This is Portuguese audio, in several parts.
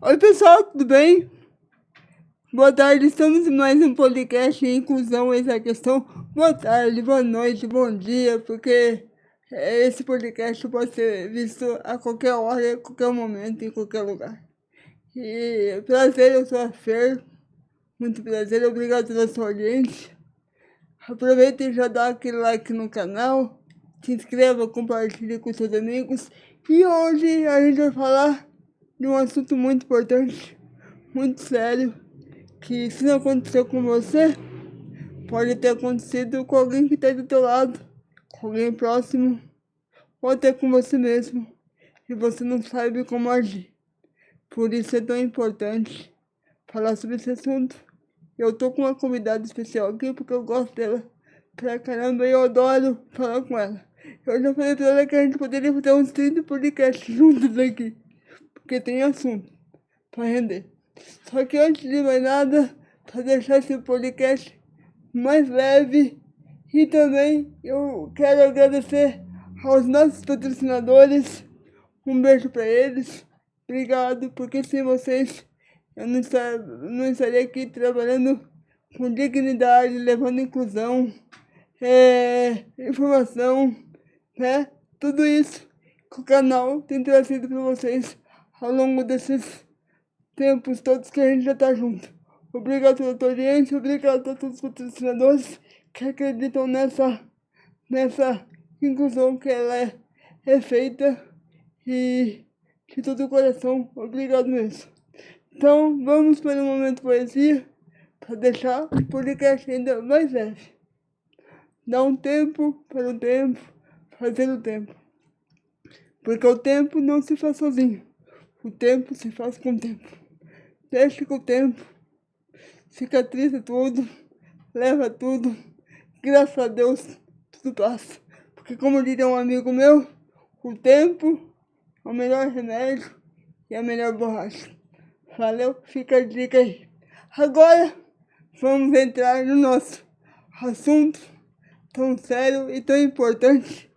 Oi, pessoal, tudo bem? Boa tarde, estamos em mais um podcast de inclusão, essa é a questão. Boa tarde, boa noite, bom dia, porque esse podcast pode ser visto a qualquer hora, a qualquer momento, em qualquer lugar. E prazer, eu sou a Fer, muito prazer, obrigado pela sua audiência. Aproveita e já dá aquele like no canal, se inscreva, compartilhe com seus amigos. E hoje a gente vai falar de um assunto muito importante, muito sério, que se não aconteceu com você, pode ter acontecido com alguém que está do teu lado, com alguém próximo, ou até com você mesmo, e você não sabe como agir. Por isso é tão importante falar sobre esse assunto. Eu tô com uma convidada especial aqui, porque eu gosto dela pra caramba e eu adoro falar com ela. Eu já falei pra ela que a gente poderia fazer uns 30 podcasts juntos aqui, porque tem assunto pra render. Só que antes de mais nada, para deixar esse podcast mais leve, e também eu quero agradecer aos nossos patrocinadores. Um beijo para eles. Obrigado, porque sem vocês eu não estaria aqui trabalhando com dignidade, levando inclusão, informação, né? Tudo isso que o canal tem trazido para vocês ao longo desses tempos todos que a gente já tá junto. Obrigado pela tua audiência, obrigado a todos os patrocinadores que acreditam nessa inclusão que ela é feita, e de todo o coração, obrigado mesmo. Então, vamos para o momento poesia, para deixar o podcast ainda mais leve. Dá um tempo para o tempo, fazer o tempo. Porque o tempo não se faz sozinho, o tempo se faz com o tempo. Deixa que o tempo cicatriza tudo, leva tudo, graças a Deus tudo passa. Porque como diria um amigo meu, o tempo é o melhor remédio e a melhor borracha. Valeu, fica a dica aí. Agora vamos entrar no nosso assunto tão sério e tão importante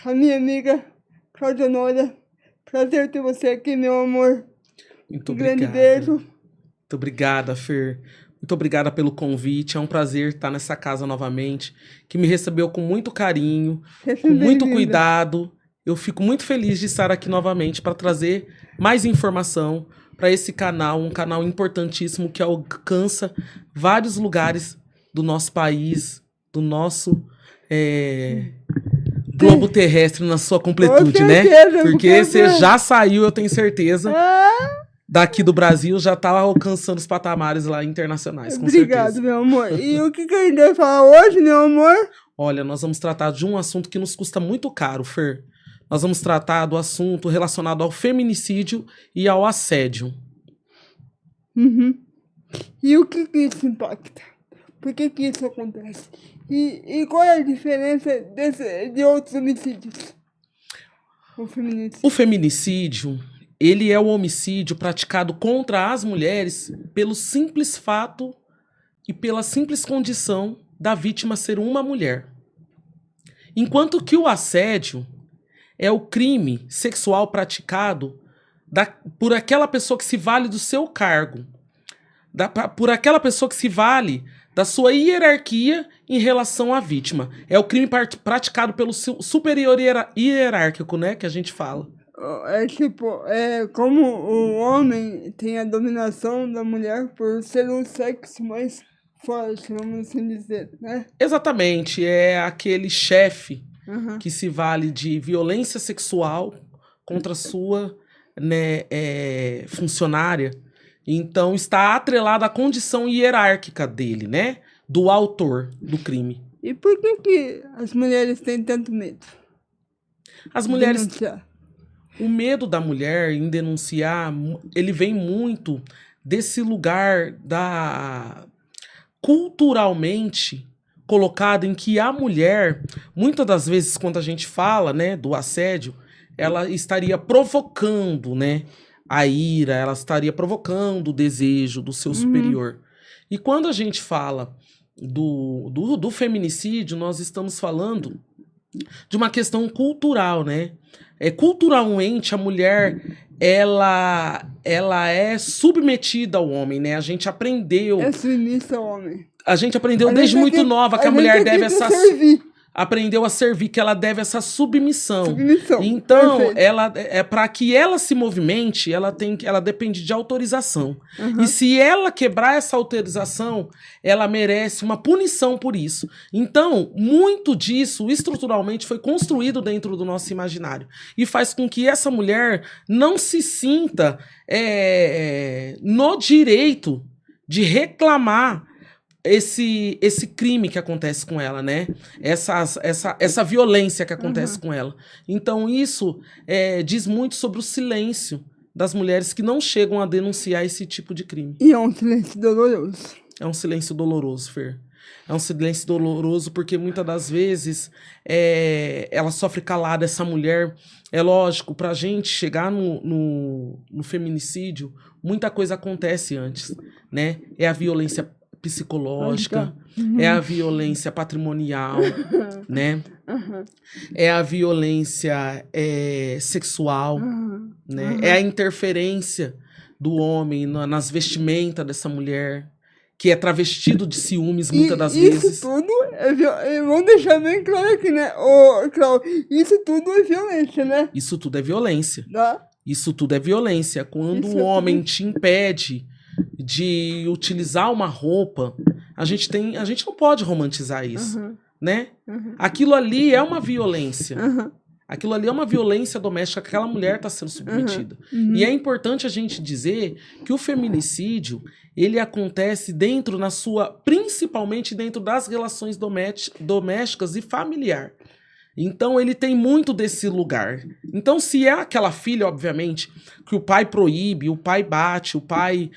com a minha amiga Cláudia Nora. Prazer ter você aqui, meu amor. Muito Grande obrigado. beijo. Muito obrigada, Fer. Muito obrigada pelo convite. É um prazer estar nessa casa novamente, que me recebeu com muito carinho, com muito cuidado. Eu fico muito feliz de estar aqui novamente para trazer mais informação para esse canal, um canal importantíssimo que alcança vários lugares do nosso país, do nosso globo terrestre na sua completude, né? Porque você já saiu, eu tenho certeza. Daqui do Brasil já tá alcançando os patamares lá internacionais, com Obrigado, certeza. meu amor. E o que a gente vai falar hoje, meu amor? Olha, nós vamos tratar de um assunto que nos custa muito caro, Fer. Nós vamos tratar do assunto relacionado ao feminicídio e ao assédio. Uhum. E o que isso impacta? Por que isso acontece? E qual é a diferença de outros homicídios? O feminicídio, ele é o homicídio praticado contra as mulheres pelo simples fato e pela simples condição da vítima ser uma mulher. Enquanto que o assédio é o crime sexual praticado por aquela pessoa que se vale do seu cargo, por aquela pessoa que se vale da sua hierarquia em relação à vítima. É o crime praticado pelo superior hierárquico, né, que a gente fala. É tipo, como o homem tem a dominação da mulher por ser um sexo mais forte, vamos assim dizer, né? Exatamente, é aquele chefe que se vale de violência sexual contra sua, né, funcionária. Então está atrelado à condição hierárquica dele, né? Do autor do crime. E por que as mulheres têm tanto medo? As mulheres... Denunciar. O medo da mulher em denunciar, ele vem muito desse lugar culturalmente colocado em que a mulher, muitas das vezes quando a gente fala, né, do assédio, ela estaria provocando, né, a ira, ela estaria provocando o desejo do seu superior. E quando a gente fala do feminicídio, nós estamos falando de uma questão cultural, né? Culturalmente, a mulher ela é submetida ao homem, né? A gente aprendeu... É submissa ao homem. A gente aprendeu desde muito nova que a mulher deve essa... servir. Aprendeu a servir, que ela deve essa submissão. Submissão. Então, Perfeito. ela para que ela se movimente, ela depende de autorização. E se ela quebrar essa autorização, ela merece uma punição por isso. Então, muito disso, estruturalmente, foi construído dentro do nosso imaginário. E faz com que essa mulher não se sinta no direito de reclamar esse crime que acontece com ela, né? Essa violência que acontece com ela. Então, isso diz muito sobre o silêncio das mulheres que não chegam a denunciar esse tipo de crime. E é um silêncio doloroso. É um silêncio doloroso, Fer. É um silêncio doloroso porque muitas das vezes ela sofre calada, essa mulher. É lógico, pra gente chegar no feminicídio, muita coisa acontece antes, né? É a violência psicológica, é a violência patrimonial, né? É a violência sexual, né? É a interferência do homem nas vestimentas dessa mulher, que é travestido de ciúmes muitas das vezes. Isso tudo vamos deixar bem claro aqui, né? Cláudio, isso tudo é violência, né? Isso tudo é violência. Tá? Isso tudo é violência. Quando o homem te impede de utilizar uma roupa, a gente não pode romantizar isso, né? Aquilo ali é uma violência. Aquilo ali é uma violência doméstica que aquela mulher está sendo submetida. E é importante a gente dizer que o feminicídio, ele acontece principalmente dentro das relações domésticas e familiar. Então, ele tem muito desse lugar. Então, se é aquela filha, obviamente, que o pai proíbe, o pai bate, o pai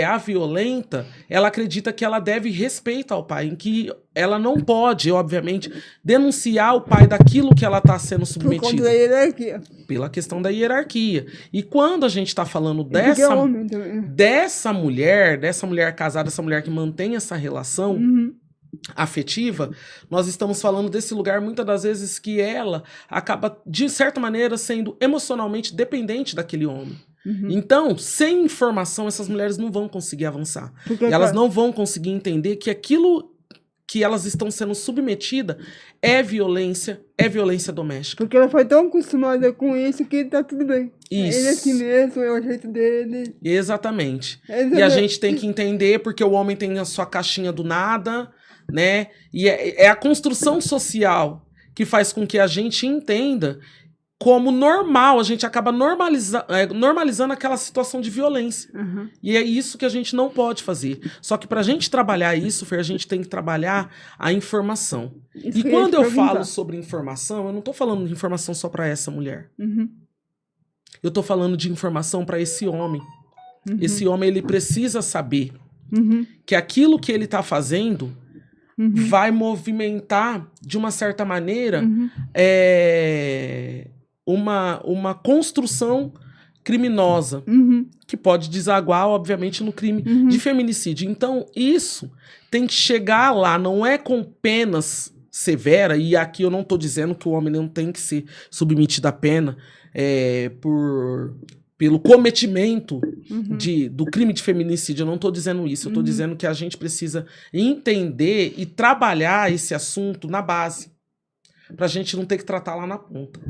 a violenta, ela acredita que ela deve respeito ao pai, em que ela não pode, obviamente, denunciar o pai daquilo que ela está sendo submetida. Por conta da hierarquia. Pela questão da hierarquia. E quando a gente está falando dessa mulher casada, essa mulher que mantém essa relação... afetiva, nós estamos falando desse lugar muitas das vezes que ela acaba, de certa maneira, sendo emocionalmente dependente daquele homem. Então, sem informação, essas mulheres não vão conseguir avançar. Elas não vão conseguir entender que aquilo que elas estão sendo submetidas é violência doméstica. Porque ela foi tão acostumada com isso que tá tudo bem. Isso. Ele é assim mesmo, é o jeito dele. Exatamente. E a gente tem que entender, porque o homem tem a sua caixinha do nada, né? E é a construção social que faz com que a gente entenda como normal, a gente acaba normalizando aquela situação de violência. E é isso que a gente não pode fazer. Só que pra gente trabalhar isso, Fer, a gente tem que trabalhar a informação. E quando eu falo sobre informação, eu não tô falando de informação só pra essa mulher. Eu tô falando de informação pra esse homem. Esse homem, ele precisa saber que aquilo que ele tá fazendo vai movimentar, de uma certa maneira, uma construção criminosa, que pode desaguar, obviamente, no crime de feminicídio. Então, isso tem que chegar lá, não é com penas severas, e aqui eu não estou dizendo que o homem não tem que ser submetido à pena pelo cometimento do crime de feminicídio. Eu não estou dizendo isso, eu estou dizendo que a gente precisa entender e trabalhar esse assunto na base, pra gente não ter que tratar lá na ponta.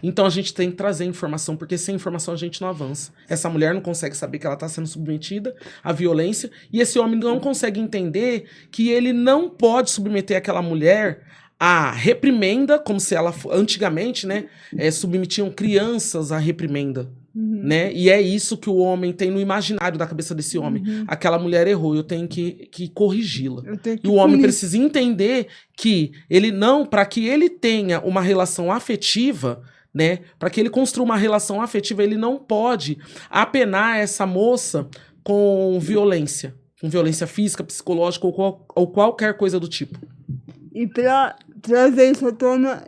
Então a gente tem que trazer informação, porque sem informação a gente não avança. Essa mulher não consegue saber que ela está sendo submetida à violência, e esse homem não consegue entender que ele não pode submeter aquela mulher à reprimenda, como se ela antigamente, né, submetiam crianças à reprimenda. Né? E é isso que o homem tem no imaginário da cabeça desse homem. Aquela mulher errou, eu tenho que corrigi-la. E o homem precisa entender que ele não, para que ele tenha uma relação afetiva, né? Para que ele construa uma relação afetiva, ele não pode apenar essa moça com violência física, psicológica ou qualquer coisa do tipo. E para trazer isso à tona,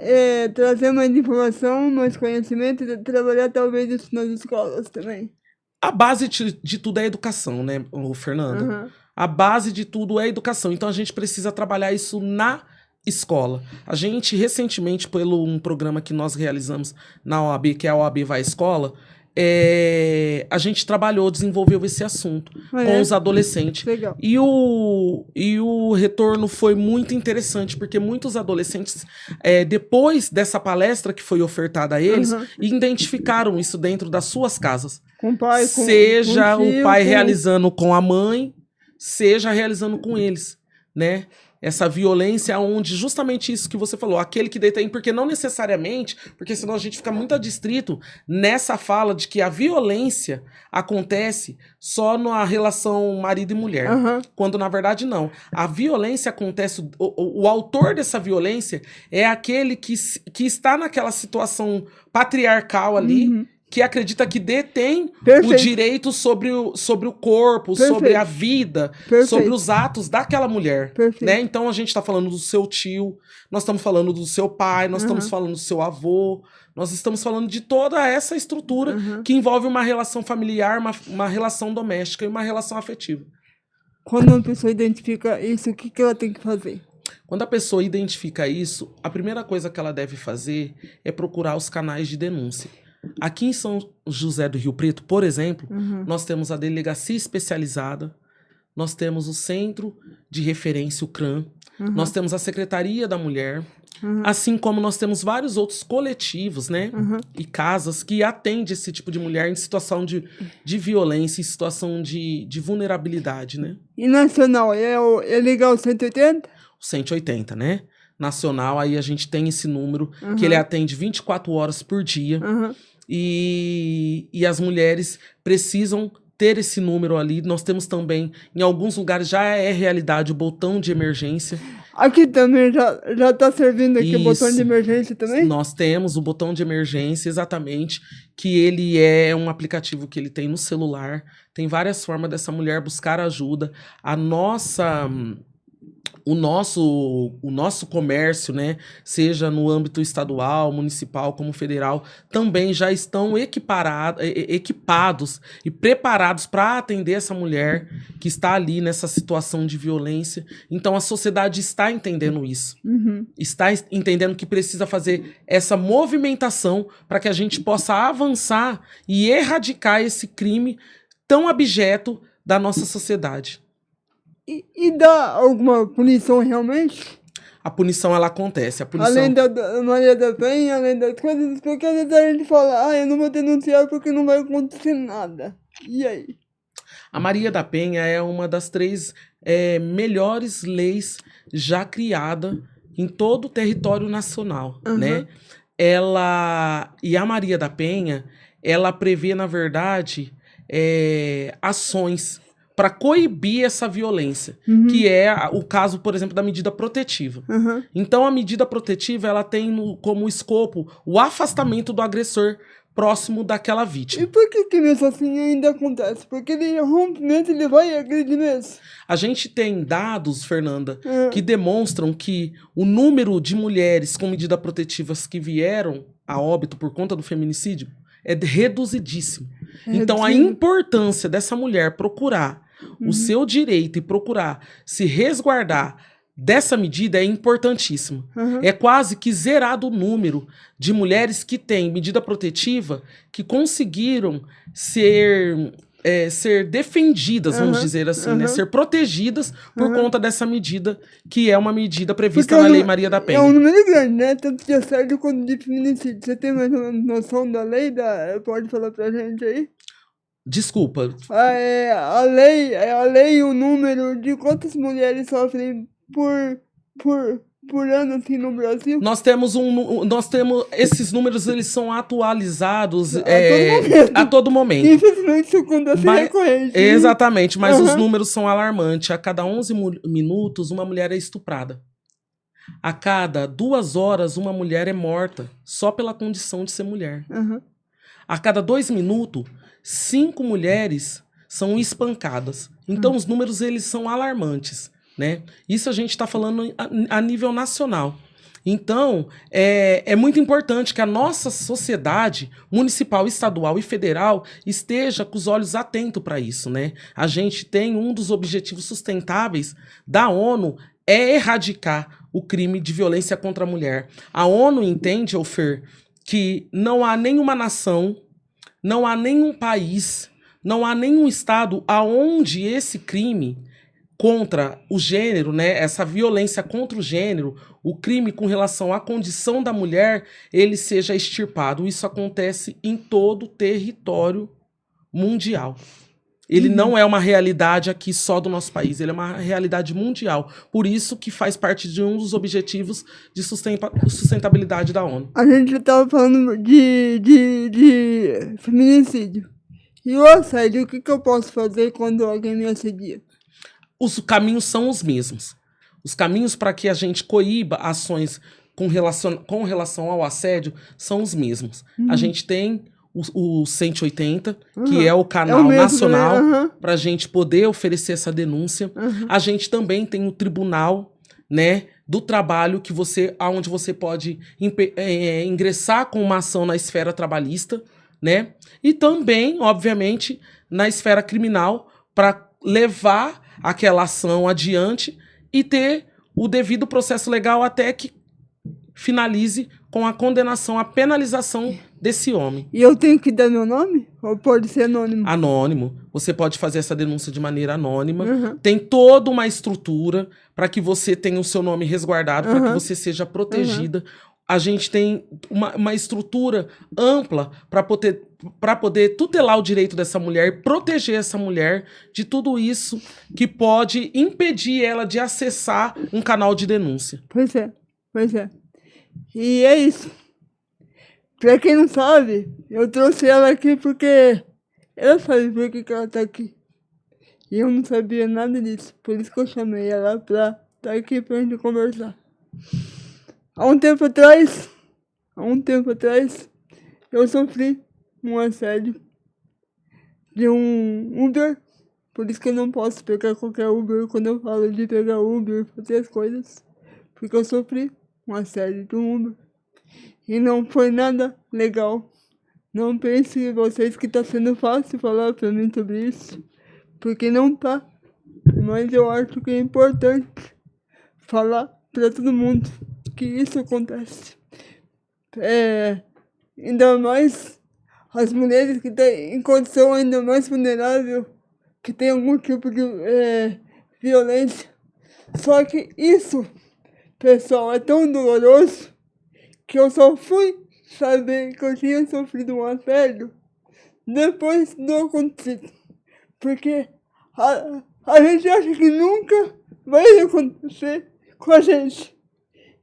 trazer mais informação, mais conhecimento, e trabalhar talvez isso nas escolas também. A base de tudo é a educação, né, Fernanda? A base de tudo é a educação. Então a gente precisa trabalhar isso na escola. A gente, recentemente, pelo um programa que nós realizamos na OAB, que é a OAB Vai à Escola, a gente desenvolveu esse assunto com os adolescentes. Legal. E o retorno foi muito interessante, porque muitos adolescentes, depois dessa palestra que foi ofertada a eles, identificaram isso dentro das suas casas. Com o pai, seja com o tio, o pai realizando com a mãe, seja realizando com eles, né? Essa violência onde justamente isso que você falou, aquele que detém, porque não necessariamente, porque senão a gente fica muito adstrito nessa fala de que a violência acontece só na relação marido e mulher, quando na verdade não. A violência acontece, o autor dessa violência é aquele que está naquela situação patriarcal ali, que acredita que detém o direito sobre o corpo, sobre a vida, sobre os atos daquela mulher. Né? Então a gente está falando do seu tio, nós estamos falando do seu pai, nós estamos falando do seu avô, nós estamos falando de toda essa estrutura que envolve uma relação familiar, uma relação doméstica e uma relação afetiva. Quando uma pessoa identifica isso, o que ela tem que fazer? Quando a pessoa identifica isso, a primeira coisa que ela deve fazer é procurar os canais de denúncia. Aqui em São José do Rio Preto, por exemplo, nós temos a Delegacia Especializada, nós temos o Centro de Referência, o CRAM, nós temos a Secretaria da Mulher, assim como nós temos vários outros coletivos, né? E casas que atendem esse tipo de mulher em situação de violência, em situação de vulnerabilidade, né? E nacional, é legal o 180? O 180, né? Nacional, aí a gente tem esse número, que ele atende 24 horas por dia. E as mulheres precisam ter esse número ali. Nós temos também, em alguns lugares já é realidade, o botão de emergência. Aqui também já está servindo aqui o botão de emergência também? Nós temos o botão de emergência, exatamente, que ele é um aplicativo que ele tem no celular. Tem várias formas dessa mulher buscar ajuda. O nosso comércio, né, seja no âmbito estadual, municipal, como federal, também já estão equipados e preparados para atender essa mulher que está ali nessa situação de violência. Então a sociedade está entendendo isso. Está entendendo que precisa fazer essa movimentação para que a gente possa avançar e erradicar esse crime tão abjeto da nossa sociedade. E dá alguma punição realmente? A punição, ela acontece. A punição... Além da Maria da Penha, além das coisas, porque às vezes a gente fala, eu não vou denunciar porque não vai acontecer nada. E aí? A Maria da Penha é uma das 3 melhores leis já criada em todo o território nacional, né? E a Maria da Penha, ela prevê, na verdade, ações para coibir essa violência, que é o caso, por exemplo, da medida protetiva. Então, a medida protetiva, ela tem como escopo o afastamento do agressor próximo daquela vítima. E por que isso assim ainda acontece? Porque ele rompimento, ele vai agredir mesmo. A gente tem dados, Fernanda, que demonstram que o número de mulheres com medidas protetivas que vieram a óbito por conta do feminicídio é reduzidíssimo. Então, a importância dessa mulher procurar o seu direito e procurar se resguardar dessa medida é importantíssimo. É quase que zerado o número de mulheres que têm medida protetiva que conseguiram ser defendidas, vamos dizer assim, né? Ser protegidas por conta dessa medida, que é uma medida prevista na Lei Maria da Penha. É um número grande, né? Tanto de assédio quanto de feminicídio. Você tem mais uma noção da lei? Pode falar pra gente aí? Desculpa. A lei, o número de quantas mulheres sofrem por ano assim no Brasil? Nós temos esses números, eles são atualizados a todo momento. Infelizmente isso acontece recorrente. Exatamente, mas os números são alarmantes. A cada 11 minutos, uma mulher é estuprada. A cada 2 horas, uma mulher é morta, só pela condição de ser mulher. A cada 2 minutos, 5 mulheres são espancadas. Então, os números, eles são alarmantes, né? Isso a gente está falando a nível nacional. Então, é muito importante que a nossa sociedade municipal, estadual e federal esteja com os olhos atentos para isso, né? A gente tem um dos objetivos sustentáveis da ONU é erradicar o crime de violência contra a mulher. A ONU entende, Ofer, que não há nenhuma nação, não há nenhum país, não há nenhum estado aonde esse crime contra o gênero, né, essa violência contra o gênero, o crime com relação à condição da mulher, ele seja extirpado. Isso acontece em todo o território mundial. Ele não é uma realidade aqui só do nosso país, ele é uma realidade mundial. Por isso que faz parte de um dos objetivos de sustentabilidade da ONU. A gente estava falando de feminicídio. E o assédio, o que eu posso fazer quando alguém me assedia? Os caminhos são os mesmos. Os caminhos para que a gente coíba ações com relação ao assédio são os mesmos. A gente tem o 180, que é o canal nacional, para a gente poder oferecer essa denúncia. A gente também tem o tribunal, né, do trabalho, onde você pode ingressar com uma ação na esfera trabalhista, né? E também, obviamente, na esfera criminal, para levar aquela ação adiante e ter o devido processo legal até que finalize com a condenação, a penalização desse homem. E eu tenho que dar meu nome? Ou pode ser anônimo? Anônimo. Você pode fazer essa denúncia de maneira anônima. Tem toda uma estrutura para que você tenha o seu nome resguardado, para que você seja protegida. A gente tem uma estrutura ampla para poder tutelar o direito dessa mulher, proteger essa mulher de tudo isso que pode impedir ela de acessar um canal de denúncia. Pois é. E é isso. Pra quem não sabe, eu trouxe ela aqui porque ela sabe por que ela tá aqui. E eu não sabia nada disso. Por isso que eu chamei ela pra estar aqui pra gente conversar. Há um tempo atrás, eu sofri um assédio de um Uber. Por isso que eu não posso pegar qualquer Uber quando eu falo de pegar Uber, fazer as coisas. Porque eu sofri um assédio de um Uber. E não foi nada legal. Não pense vocês que tá sendo fácil falar pra mim sobre isso. Porque não tá. Mas eu acho que é importante falar pra todo mundo que isso acontece. Ainda mais as mulheres que estão em condição ainda mais vulnerável, que tem algum tipo de violência. Só que isso, pessoal, é tão doloroso que eu só fui saber que eu tinha sofrido um assédio depois do acontecido. Porque a gente acha que nunca vai acontecer com a gente.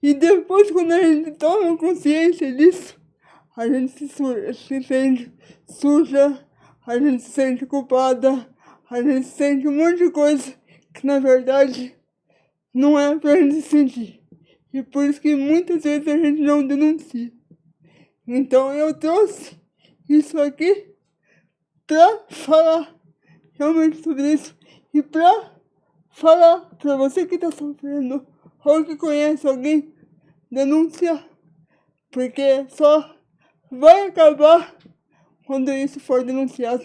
E depois, quando a gente toma consciência disso, a gente se sente suja, a gente se sente culpada, a gente sente um monte de coisa que, na verdade, não é pra gente sentir. E por isso que muitas vezes a gente não denuncia. Então eu trouxe isso aqui pra falar realmente sobre isso. E pra falar pra você que tá sofrendo ou que conhece alguém, denunciar. Porque só vai acabar quando isso for denunciado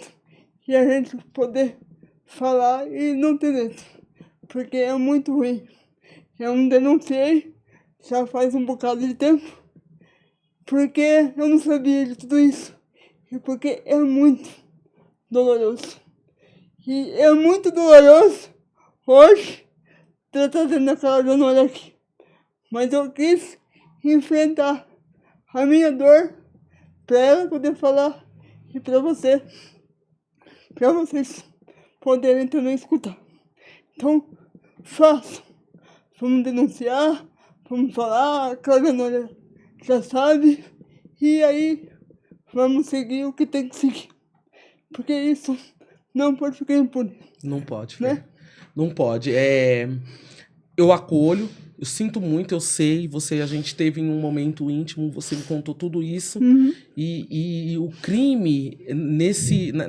e a gente poder falar e não ter medo. Porque é muito ruim. Eu não denunciei já faz um bocado de tempo, porque eu não sabia de tudo isso. E porque é muito doloroso. E é muito doloroso hoje estar trazendo aquela dona aqui. Mas eu quis enfrentar a minha dor para ela poder falar e para vocês poderem também escutar. Então, façam. Vamos denunciar, vamos falar, a Claudionora já sabe, e aí vamos seguir o que tem que seguir. Porque isso não pode ficar impune. Não pode, né? Não pode. Eu acolho, eu sinto muito, eu sei, a gente teve em um momento íntimo, você me contou tudo isso, e o crime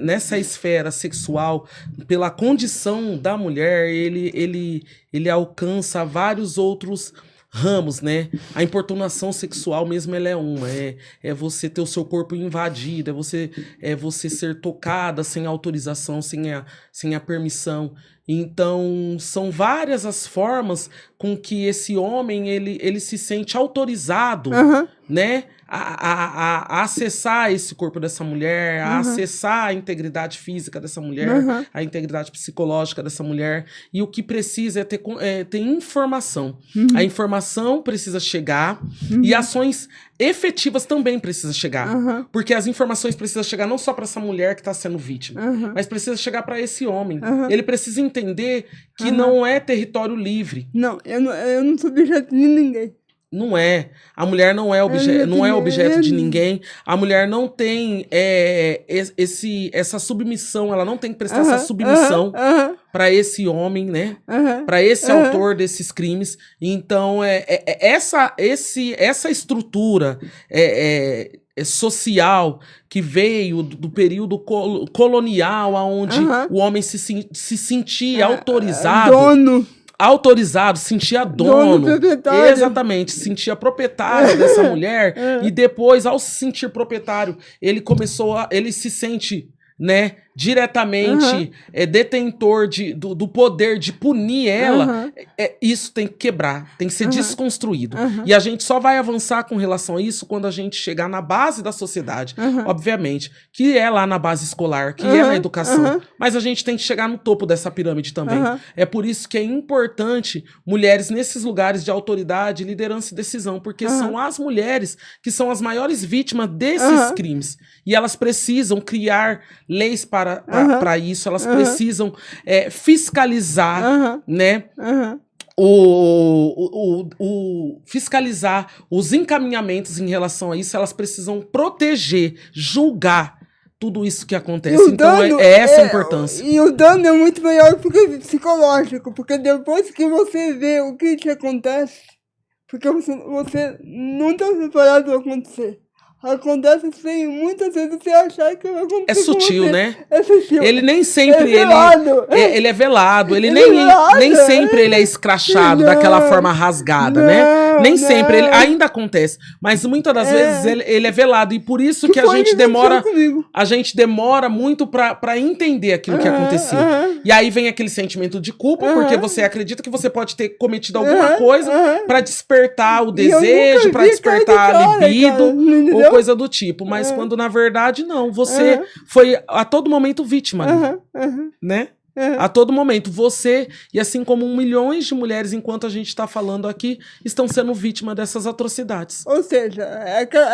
nessa esfera sexual, pela condição da mulher, ele alcança vários outros ramos, né? A importunação sexual mesmo, ela é uma, é você ter o seu corpo invadido, é você ser tocada sem autorização, sem a permissão. Então, são várias as formas com que esse homem ele se sente autorizado, né, a acessar esse corpo dessa mulher, a acessar a integridade física dessa mulher, a integridade psicológica dessa mulher. E o que precisa é ter informação. A informação precisa chegar e ações efetivas também precisam chegar. Porque as informações precisam chegar não só para essa mulher que está sendo vítima, mas precisa chegar para esse homem. Ele precisa entender que não é território livre. Não, eu não sou objeto de ninguém. Não é. A mulher não é objeto de ninguém. A mulher não tem essa submissão, ela não tem que prestar essa submissão para esse homem, né? Para esse autor desses crimes. Então, essa estrutura social que veio do período colonial, onde o homem se sentia autorizado. Autorizado, sentia dono, exatamente, sentia proprietário dessa mulher, e depois, ao se sentir proprietário, ele se sente, né, diretamente detentor do poder de punir ela. Isso tem que quebrar, tem que ser desconstruído. E a gente só vai avançar com relação a isso quando a gente chegar na base da sociedade, obviamente, que é lá na base escolar, que é na educação. Mas a gente tem que chegar no topo dessa pirâmide também. É por isso que é importante mulheres nesses lugares de autoridade, liderança e decisão, porque são as mulheres que são as maiores vítimas desses crimes. E elas precisam criar leis para isso, elas precisam fiscalizar, né? Fiscalizar os encaminhamentos em relação a isso, elas precisam proteger, julgar tudo isso que acontece. Então é essa a importância. E o dano é muito maior porque é psicológico, porque depois que você vê o que acontece, porque você não está preparado para acontecer. Acontece sem muitas vezes você achar que vai acontecer. É sutil, né? É sutil. Ele nem sempre ele é velado. Ele nem sempre ele é escrachado daquela forma rasgada, né? Nem sempre ele ainda acontece, mas muitas das vezes ele é velado, e por isso que a gente demora muito para entender aquilo que aconteceu. E aí vem aquele sentimento de culpa, porque você acredita que você pode ter cometido alguma coisa para despertar o desejo, para despertar a libido, ou coisa do tipo, mas quando na verdade não, você foi a todo momento vítima, né? A todo momento, você, e assim como milhões de mulheres, enquanto a gente está falando aqui, estão sendo vítimas dessas atrocidades. Ou seja,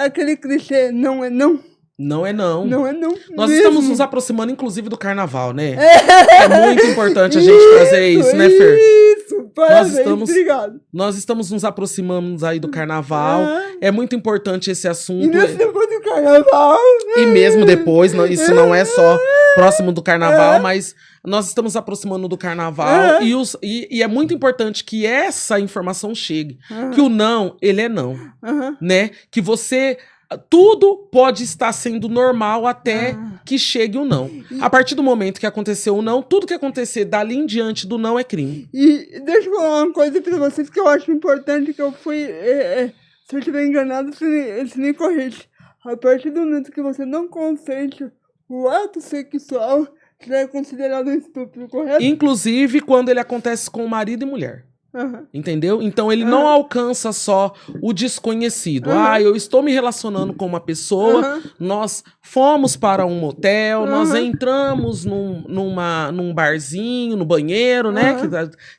aquele clichê não é não. Não é não. Não é não. Nós estamos nos aproximando, inclusive, do carnaval, né? É muito importante a gente trazer isso, né, Fer? Isso, parabéns, obrigado. Nós estamos nos aproximando aí do carnaval. É muito importante esse assunto. E mesmo depois do carnaval. E mesmo depois, isso não é só próximo do carnaval, mas nós estamos aproximando do carnaval. E é muito importante que essa informação chegue. Que o não, ele é não. Né? Que você... Tudo pode estar sendo normal até que chegue o não. A partir do momento que aconteceu o não, tudo que acontecer dali em diante do não é crime. E deixa eu falar uma coisa pra vocês que eu acho importante, que eu fui... se eu estiver enganado, você me corrige. A partir do momento que você não consente o ato sexual, já é considerado um estupro, correto? Inclusive quando ele acontece com marido e mulher. Entendeu? Então ele não alcança só o desconhecido. Eu estou me relacionando com uma pessoa, nós fomos para um motel, nós entramos num barzinho, no banheiro, né? Que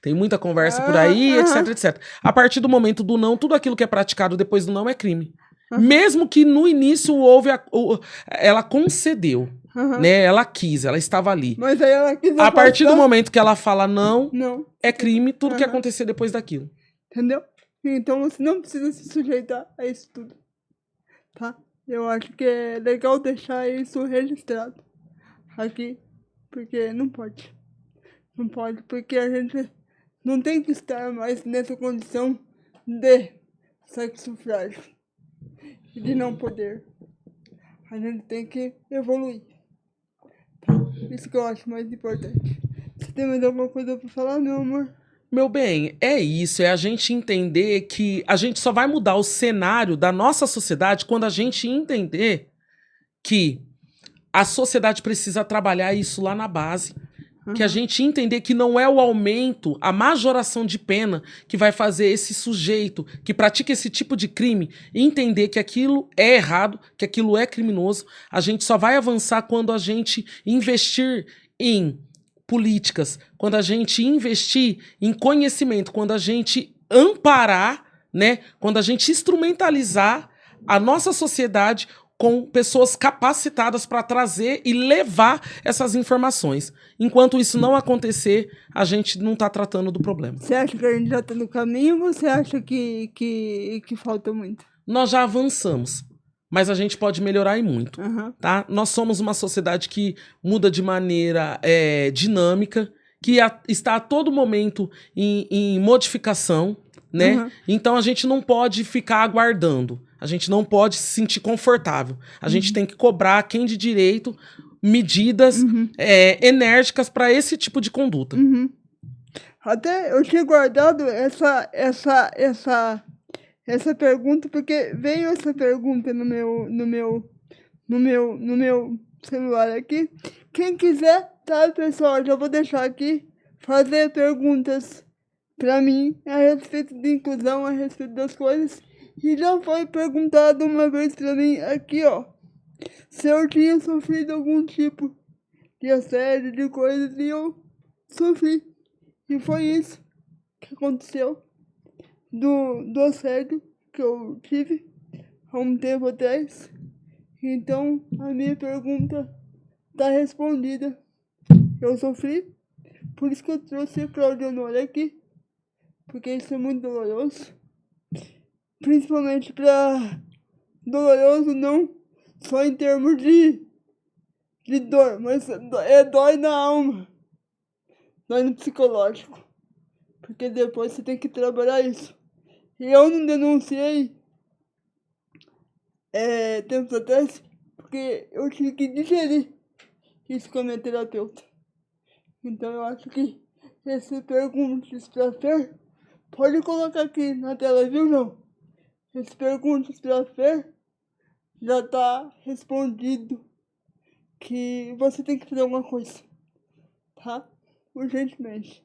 tem muita conversa por aí, etc, etc. A partir do momento do não, tudo aquilo que é praticado depois do não é crime. Mesmo que no início ela concedeu. Né? Ela quis, ela estava ali. Mas aí ela quis a partir do momento que ela fala não, é crime tudo que acontecer depois daquilo. Entendeu? Então você não precisa se sujeitar a isso tudo. Tá? Eu acho que é legal deixar isso registrado aqui, porque não pode. Não pode, porque a gente não tem que estar mais nessa condição de sexo frágil e de não poder. A gente tem que evoluir. Isso que eu acho mais importante. Você tem mais alguma coisa pra falar, meu amor? Meu bem, é isso. É a gente entender que a gente só vai mudar o cenário da nossa sociedade quando a gente entender que a sociedade precisa trabalhar isso lá na base. Que a gente entender que não é o aumento, a majoração de pena que vai fazer esse sujeito que pratica esse tipo de crime entender que aquilo é errado, que aquilo é criminoso. A gente só vai avançar quando a gente investir em políticas, quando a gente investir em conhecimento, quando a gente amparar, né, quando a gente instrumentalizar a nossa sociedade com pessoas capacitadas para trazer e levar essas informações. Enquanto isso não acontecer, a gente não está tratando do problema. Você acha que a gente já está no caminho ou você acha que falta muito? Nós já avançamos, mas a gente pode melhorar e muito. Tá? Nós somos uma sociedade que muda de maneira dinâmica, que está a todo momento em modificação, né? Então a gente não pode ficar aguardando. A gente não pode se sentir confortável. A gente tem que cobrar quem de direito medidas enérgicas para esse tipo de conduta. Até eu tinha guardado essa pergunta, porque veio essa pergunta no meu celular aqui. Quem quiser, tá, pessoal? Já vou deixar aqui fazer perguntas para mim a respeito de inclusão, a respeito das coisas. E já foi perguntado uma vez para mim aqui, ó, se eu tinha sofrido algum tipo de assédio, de coisas, e eu sofri. E foi isso que aconteceu do assédio que eu tive há um tempo atrás. Então, a minha pergunta está respondida. Eu sofri, por isso que eu trouxe a Claudionora aqui, porque isso é muito doloroso. Principalmente para doloroso não só em termos de dor, mas dói na alma, dói no psicológico, porque depois você tem que trabalhar isso. E eu não denunciei tempos atrás, porque eu tive que digerir isso com a minha terapeuta. Então eu acho que esse perguntas para Fer, pode colocar aqui na tela, viu, João? Esse perguntas para Fer já tá respondido, que você tem que fazer alguma coisa, tá? Urgentemente.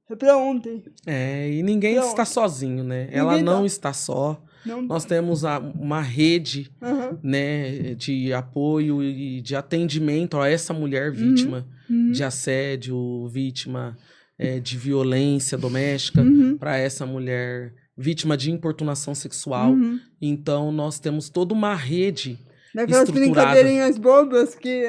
É pra ontem. E ninguém está sozinho, né? Ela não está só. Nós temos uma rede né, de apoio e de atendimento a essa mulher vítima de assédio, vítima de violência doméstica, para essa mulher vítima de importunação sexual. Então, nós temos toda uma rede daquelas estruturada. Brincadeirinhas bobas que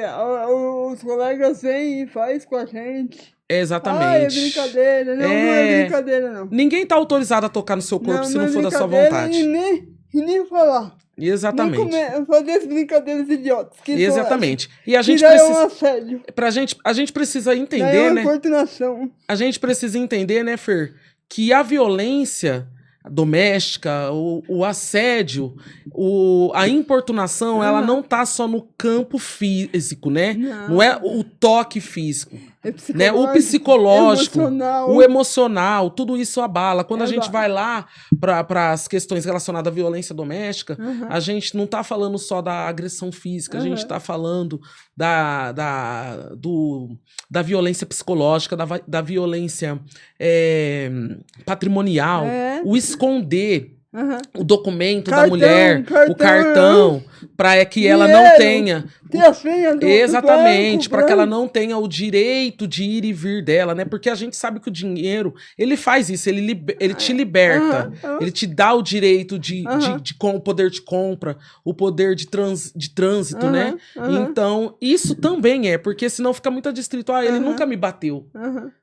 os colegas vêm e faz com a gente. Exatamente. É brincadeira. Não é brincadeira, não. Ninguém está autorizado a tocar no seu corpo se não for da sua vontade. E nem falar. Exatamente. Nem fazer as brincadeiras idiotas. Exatamente. E a gente precisa... é um assédio. A gente precisa entender, né? Importunação. A gente precisa entender, né, Fer, que a violência doméstica, o assédio, a importunação, ela não tá só no campo físico, né? Não é o toque físico. Né? O psicológico, o emocional, tudo isso abala. Quando a gente vai lá para as questões relacionadas à violência doméstica, a gente não tá falando só da agressão física, a gente tá falando da violência psicológica, da violência patrimonial, o esconder o documento da mulher, o cartão, para que ela não tenha... Exatamente, para que ela não tenha o direito de ir e vir dela, né? Porque a gente sabe que o dinheiro, ele faz isso, ele te liberta, ele te dá o direito de o poder de compra, o poder de trânsito, né? Então, isso também porque senão fica muito adstrito, ele nunca me bateu,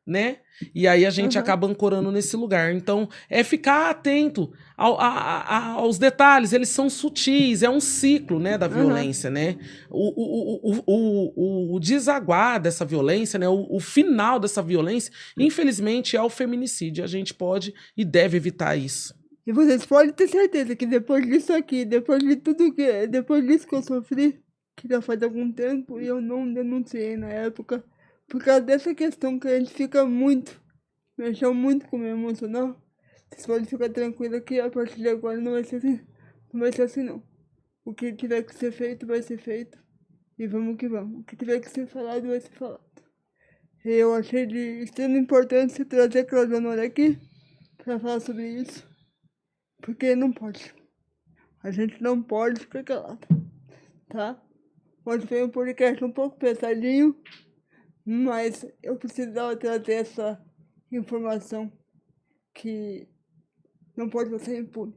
né? E aí a gente acaba ancorando nesse lugar. Então, é ficar atento aos detalhes, eles são sutis, é um ciclo, né, da violência, né? O desaguar dessa violência, né, o final dessa violência, infelizmente, é o feminicídio. A gente pode e deve evitar isso. E vocês podem ter certeza que depois disso aqui, depois disso que eu sofri, que já faz algum tempo, e eu não denunciei na época, por causa dessa questão que a gente fica mexeu muito com o meu emocional. Vocês podem ficar tranquilo que a partir de agora não vai ser assim não. O que tiver que ser feito, vai ser feito. E vamos que vamos. O que tiver que ser falado, vai ser falado. Eu achei de extrema importância trazer a Claudia aqui para falar sobre isso, porque não pode. A gente não pode ficar calado, tá? Hoje foi um podcast um pouco pesadinho, mas eu precisava trazer essa informação que não pode ser impune,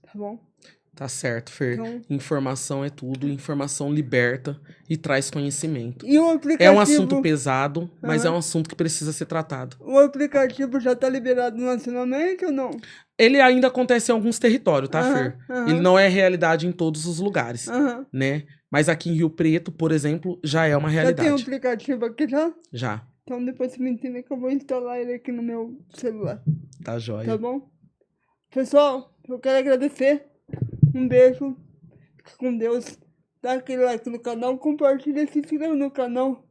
tá bom? Tá certo, Fer. Então, informação é tudo, informação liberta e traz conhecimento. e o aplicativo... É um assunto pesado, mas é um assunto que precisa ser tratado. O aplicativo já tá liberado nacionalmente ou não? Ele ainda acontece em alguns territórios, tá, Fer? Ele não é realidade em todos os lugares, né? Mas aqui em Rio Preto, por exemplo, já é uma realidade. Já tem um aplicativo aqui já? Já. Então depois você me ensina que eu vou instalar ele aqui no meu celular. Tá jóia. Tá bom? Pessoal, eu quero agradecer. Um beijo. Fique com Deus. Dá aquele like no canal. Compartilha e se inscreva no canal.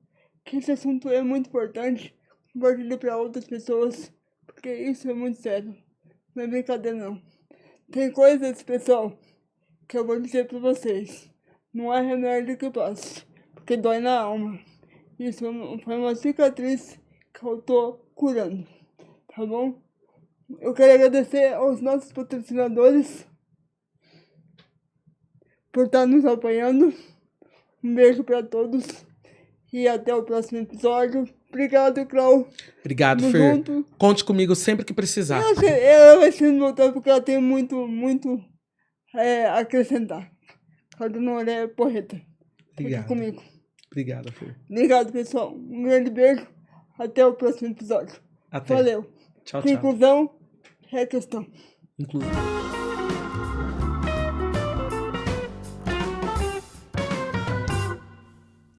Que esse assunto é muito importante. Compartilhe para outras pessoas. Porque isso é muito sério. Não é brincadeira não. Tem coisas, pessoal, que eu vou dizer para vocês. Não é remédio que passe. Porque dói na alma. Isso foi uma cicatriz que eu tô curando. Tá bom? Eu quero agradecer aos nossos patrocinadores por estar nos apoiando. Um beijo para todos e até o próximo episódio. Obrigado, Clau. Obrigado, Tamo Fer. junto. Conte comigo sempre que precisar. Ela vai ser voltada porque ela tem muito a acrescentar. Claudia é porreta. Fica comigo. Obrigado, Fer. Obrigado, pessoal. Um grande beijo. Até o próximo episódio. Até. Valeu. Tchau, tchau. Inclusão é questão. Inclusão.